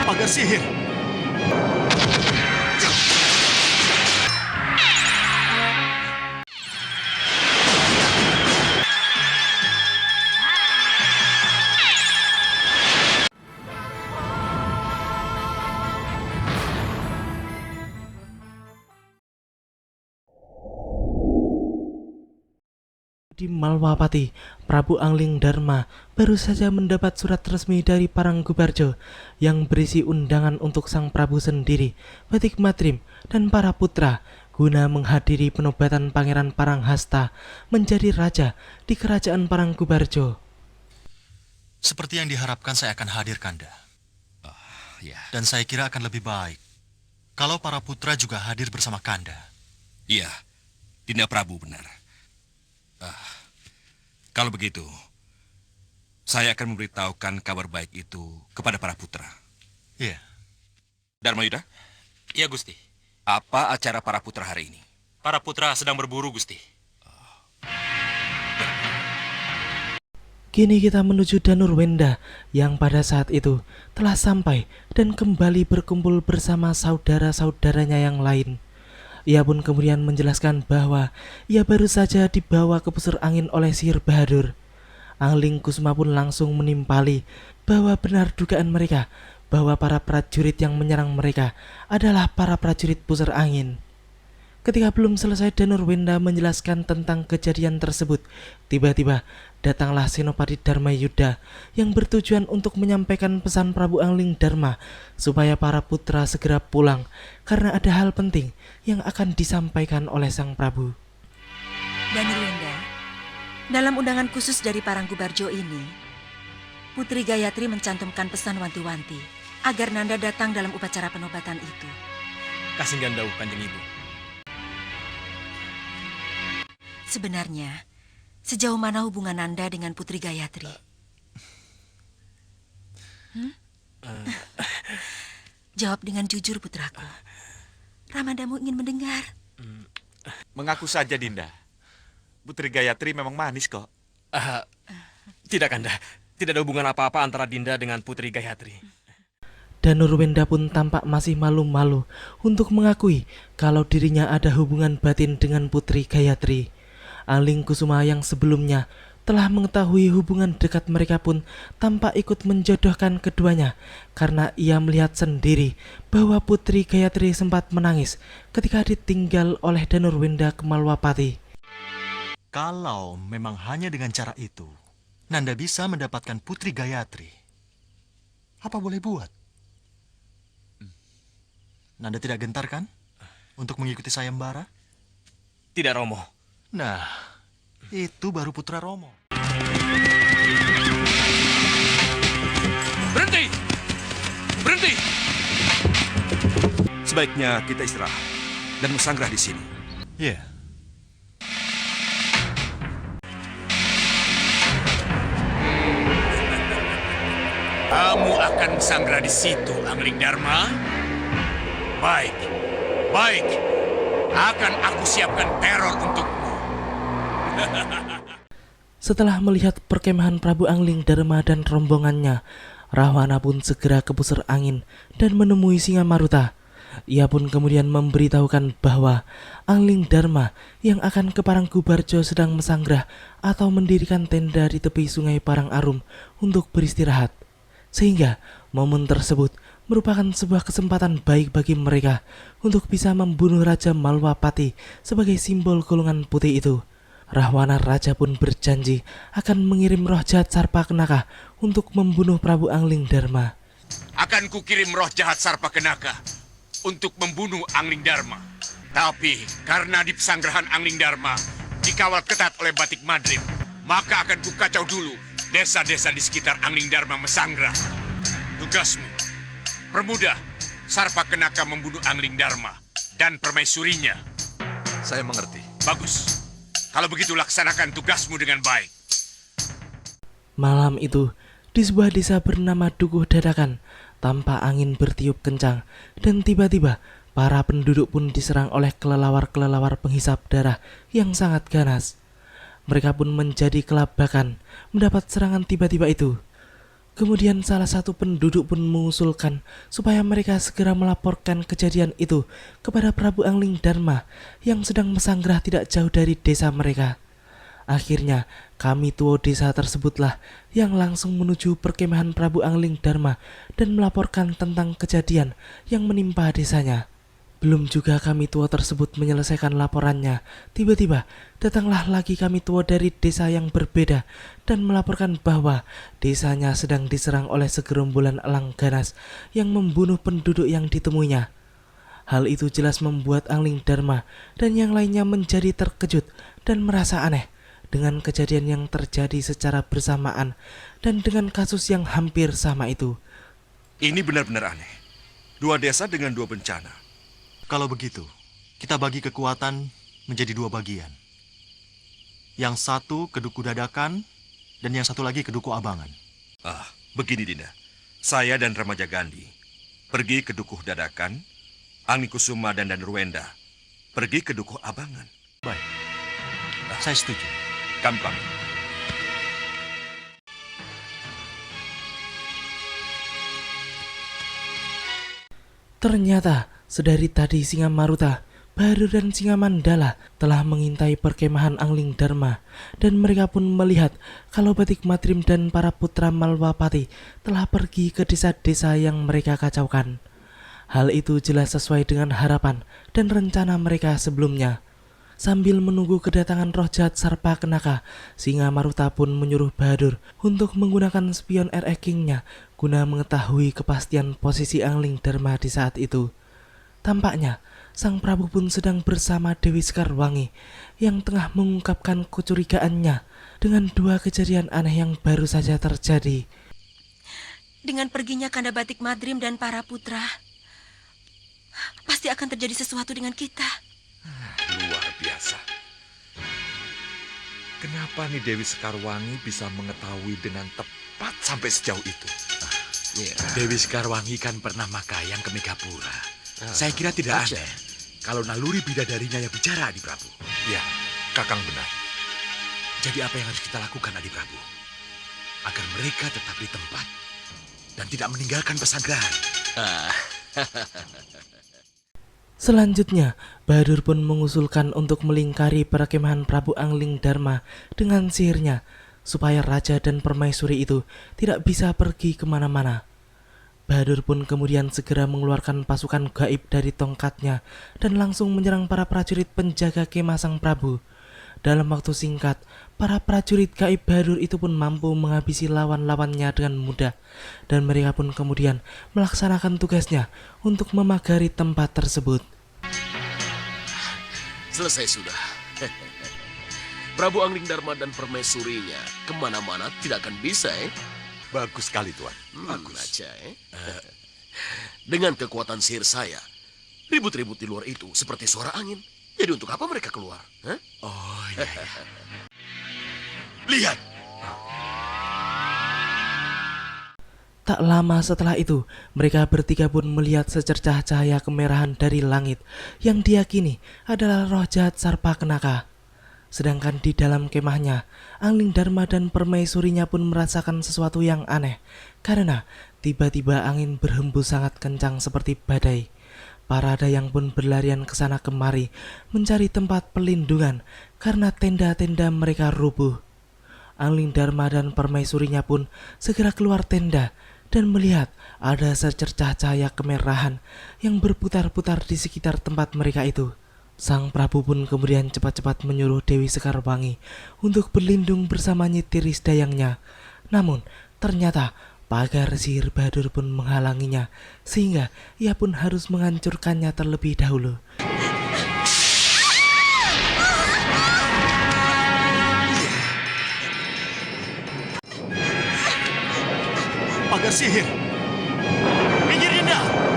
pagar sihir. Di Malwapati, Prabu Angling Dharma baru saja mendapat surat resmi dari Parangkubarjo yang berisi undangan untuk sang Prabu sendiri, Batik Madrim, dan para putra guna menghadiri penobatan Pangeran Paranghasta menjadi raja di kerajaan Parangkubarjo. Seperti yang diharapkan saya akan hadir, Kanda. Ya, Dan saya kira akan lebih baik kalau para putra juga hadir bersama Kanda. iya, Dinda Prabu benar. Kalau begitu, saya akan memberitahukan kabar baik itu kepada para putra. Iya. Dharma Yuda, Iya, Gusti. apa acara para putra hari ini? Para putra sedang berburu, Gusti. Kini kita menuju Danur Wenda yang pada saat itu telah sampai dan kembali berkumpul bersama saudara-saudaranya yang lain. Ia pun kemudian menjelaskan bahwa ia baru saja dibawa ke pusar angin oleh Sihir Bahadur. Angling Kusuma pun langsung menimpali bahwa benar dugaan mereka bahwa para prajurit yang menyerang mereka adalah para prajurit pusar angin. Ketika belum selesai Danur Wenda menjelaskan tentang kejadian tersebut, tiba-tiba datanglah Senopati Dharma Yuda yang bertujuan untuk menyampaikan pesan Prabu Angling Dharma supaya para putra segera pulang karena ada hal penting yang akan disampaikan oleh sang Prabu. Danur Wenda, dalam undangan khusus dari Parangkubarjo ini, Putri Gayatri mencantumkan pesan wanti-wanti agar Nanda datang dalam upacara penobatan itu. Kasinggan dawuh, Kanjeng Ibu. Sebenarnya, sejauh mana hubungan Nanda dengan Putri Gayatri? Jawab dengan jujur, putraku. Ramadamu ingin mendengar. Mengaku saja, Dinda. Putri Gayatri memang manis kok. Tidak, Kanda. Tidak ada hubungan apa-apa antara Dinda dengan Putri Gayatri. Danur Wenda pun tampak masih malu-malu untuk mengakui kalau dirinya ada hubungan batin dengan Putri Gayatri. Angling Kusuma yang sebelumnya telah mengetahui hubungan dekat mereka pun tampak ikut menjodohkan keduanya karena ia melihat sendiri bahwa Putri Gayatri sempat menangis ketika ditinggal oleh Danur Wenda ke Malwapati. Kalau memang hanya dengan cara itu, Nanda bisa mendapatkan Putri Gayatri. Apa boleh buat? Nanda tidak gentar kan untuk mengikuti sayembara? Tidak, Romo. Nah, itu baru putra Romo. Berhenti! Berhenti! Sebaiknya kita istirahat dan bersanggah di sini. Iya. Kamu akan sanggah di situ, Angling Dharma? Baik, baik. Akan aku siapkan teror untukmu. Setelah melihat perkemahan Prabu Angling Dharma dan rombongannya, Rahwana pun segera ke pusar angin dan menemui Singamaruta. Ia pun kemudian memberitahukan bahwa Angling Dharma yang akan ke Parangkubarjo sedang mesanggrah atau mendirikan tenda di tepi sungai Parangarum untuk beristirahat. Sehingga momen tersebut merupakan sebuah kesempatan baik bagi mereka untuk bisa membunuh Raja Malwapati sebagai simbol golongan putih itu. Rahwana Raja pun berjanji akan mengirim roh jahat Sarpakenaka untuk membunuh Prabu Angling Dharma. Akan kukirim roh jahat Sarpakenaka untuk membunuh Angling Dharma. Tapi karena di pesanggrahan Angling Dharma dikawal ketat oleh Batik Madrim, maka akan kukacau dulu desa-desa di sekitar Angling Dharma mesanggrah. Tugasmu, permudah Sarpakenaka membunuh Angling Dharma dan permaisurinya. Saya mengerti. Bagus. Kalau begitu laksanakan tugasmu dengan baik. Malam itu, di sebuah desa bernama Dukuh Dadakan, tanpa angin bertiup kencang, dan tiba-tiba para penduduk pun diserang oleh kelelawar-kelelawar penghisap darah yang sangat ganas. Mereka pun menjadi kelabakan mendapat serangan tiba-tiba itu. Kemudian salah satu penduduk pun mengusulkan supaya mereka segera melaporkan kejadian itu kepada Prabu Angling Darma yang sedang mesanggrah tidak jauh dari desa mereka. Akhirnya kami tua desa tersebutlah yang langsung menuju perkemahan Prabu Angling Darma dan melaporkan tentang kejadian yang menimpa desanya. Belum juga kami tua tersebut menyelesaikan laporannya, tiba-tiba datanglah lagi kami tua dari desa yang berbeda dan melaporkan bahwa desanya sedang diserang oleh segerombolan elang ganas yang membunuh penduduk yang ditemuinya. Hal itu jelas membuat Angling Darma dan yang lainnya menjadi terkejut dan merasa aneh dengan kejadian yang terjadi secara bersamaan dan dengan kasus yang hampir sama itu. Ini benar-benar aneh. 2 desa dengan 2 bencana. Kalau begitu, kita bagi kekuatan menjadi 2 bagian. Yang satu ke Duku Dadakan, dan yang satu lagi ke Duku Abangan. Begini Dinda. Saya dan Remaja Gandhi pergi ke Dukuh Dadakan, Angling Kusuma dan Ruwenda pergi ke Dukuh Abangan. Baik, saya setuju. Kami pamit. Ternyata sedari tadi Singa Maruta, Bahadur dan Singa Mandala telah mengintai perkemahan Angling Darma dan mereka pun melihat kalau Batik Madrim dan para putra Malwapati telah pergi ke desa-desa yang mereka kacaukan. Hal itu jelas sesuai dengan harapan dan rencana mereka sebelumnya. Sambil menunggu kedatangan roh jahat Sarpa Kenaka, Singa Maruta pun menyuruh Bahadur untuk menggunakan spion RE King-nya guna mengetahui kepastian posisi Angling Darma di saat itu. Tampaknya, Sang Prabu pun sedang bersama Dewi Sekarwangi yang tengah mengungkapkan kecurigaannya dengan 2 kejadian aneh yang baru saja terjadi. Dengan perginya Kanda Batik Madrim dan para putra, pasti akan terjadi sesuatu dengan kita. Luar biasa. Kenapa nih Dewi Sekarwangi bisa mengetahui dengan tepat sampai sejauh itu? Dewi Sekarwangi kan pernah makayang ke Megapura. Saya kira tidak aneh kalau naluri bidadarinya yang bicara, Adi Prabu. Ya, Kakang benar. Jadi apa yang harus kita lakukan, Adi Prabu? Agar mereka tetap di tempat dan tidak meninggalkan pesanggrahan. Selanjutnya, Bahadur pun mengusulkan untuk melingkari perkemahan Prabu Angling Darma dengan sihirnya, supaya raja dan permaisuri itu tidak bisa pergi kemana-mana. Bahadur pun kemudian segera mengeluarkan pasukan gaib dari tongkatnya dan langsung menyerang para prajurit penjaga kemah Sang Prabu. Dalam waktu singkat, para prajurit gaib Bahadur itu pun mampu menghabisi lawan-lawannya dengan mudah, dan mereka pun kemudian melaksanakan tugasnya untuk memagari tempat tersebut. Selesai sudah. Prabu Angling Darma dan permaisurinya kemana-mana tidak akan bisa, Bagus sekali, Tuan. Bagus. Dengan kekuatan sihir saya, ribut-ribut di luar itu seperti suara angin. Jadi untuk apa mereka keluar? Hah? Oh, iya. Lihat! Tak lama setelah itu, mereka bertiga pun melihat secercah cahaya kemerahan dari langit yang diyakini adalah roh jahat Sarpa Kenaka. Sedangkan di dalam kemahnya, Angling Darma dan permaisurinya pun merasakan sesuatu yang aneh karena tiba-tiba angin berhembus sangat kencang seperti badai. Para dayang pun berlarian ke sana kemari mencari tempat perlindungan karena tenda-tenda mereka rubuh. Angling Darma dan permaisurinya pun segera keluar tenda dan melihat ada secercah cahaya kemerahan yang berputar-putar di sekitar tempat mereka itu. Sang Prabu pun kemudian cepat-cepat menyuruh Dewi Sekarwangi untuk berlindung bersama Nyitiris dayangnya. Namun ternyata pagar sihir Bahadur pun menghalanginya, sehingga ia pun harus menghancurkannya terlebih dahulu. Pagar sihir! Minggir, Dinda!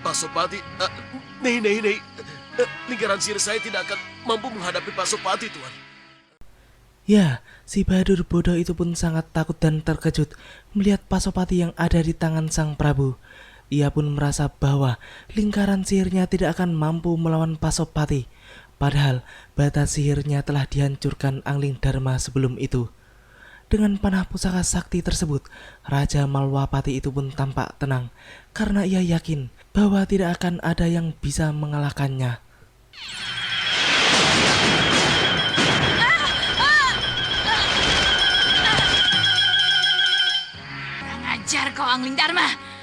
Pasopati, nei. Lingkaran sihir saya tidak akan mampu menghadapi Pasopati, Tuan. Ya, si Bahadur bodoh itu pun sangat takut dan terkejut melihat Pasopati yang ada di tangan sang Prabu. Ia pun merasa bahwa lingkaran sihirnya tidak akan mampu melawan Pasopati. Padahal batas sihirnya telah dihancurkan Angling Dharma sebelum itu. Dengan panah pusaka sakti tersebut, Raja Malwapati itu pun tampak tenang karena ia yakin bahwa tidak akan ada yang bisa mengalahkannya. Kurang ajar kau Angling Dharma.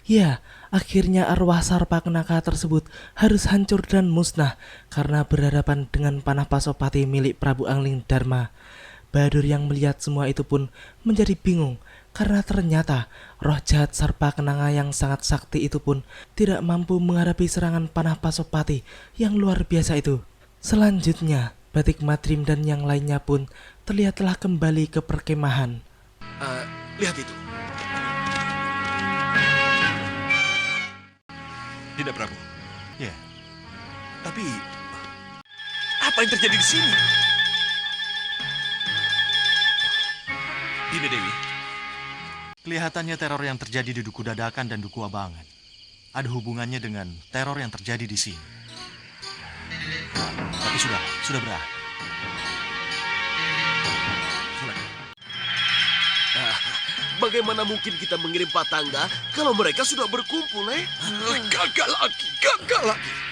Ya, akhirnya arwah Sarpakenaka tersebut harus hancur dan musnah karena berhadapan dengan panah Pasopati milik Prabu Angling Dharma. Bahadur yang melihat semua itu pun menjadi bingung karena ternyata roh jahat Sarpakenaka yang sangat sakti itu pun tidak mampu menghadapi serangan panah Pasopati yang luar biasa itu. Selanjutnya, Batik Madrim dan yang lainnya pun terlihat telah kembali ke perkemahan. Lihat itu. Tidak, Prabu. Ya, Tapi apa yang terjadi di sini? Dinda Dewi, kelihatannya teror yang terjadi di Duku Dadakan dan Duku Abangan ada hubungannya dengan teror yang terjadi di sini. Tapi sudah berakhir. silakan. Bagaimana mungkin kita mengirim Patangga kalau mereka sudah berkumpul, eh? Gagal lagi.